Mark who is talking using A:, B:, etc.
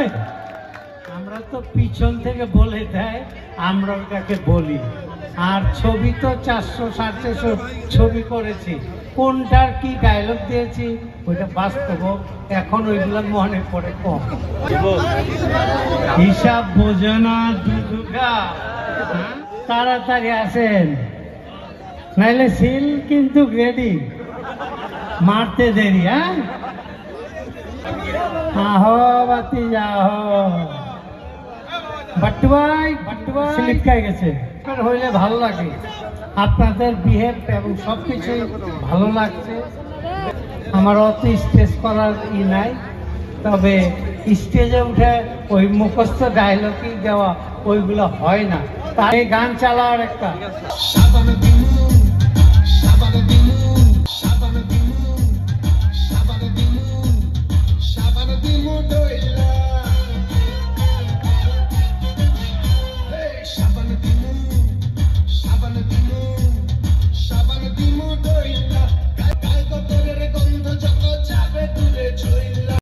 A: হবে? আমরা তো পিছন থেকে বলে দেয়, আমরা ওটাকে বলি। আর ছবি তো 400-450 ছবি করেছি, কোনটার কি ডায়লগ দিয়েছি ওইটা বাস্তব, এখন ওইগুলো মনে পড়ে কম। হিসাব বোঝে না দুদুগা, তাড়াতাড়ি আসেন, নাইলে সিল কিন্তু রেডি, মারতে দেরি। হ্যাঁ, আহো বাতি যাও, বাট্টুভাই স্লিপ খাই গেছে। হইলে ভালো লাগে, আপনাদের বিহেভ এবং সব কিছুই ভালো লাগছে। আমার অত স্টেজ করার নাই, তবে স্টেজে উঠে ওই মুখস্থ ডায়লগই দেওয়া ওইগুলো হয় না। তাই গান চালাওয়ার একটা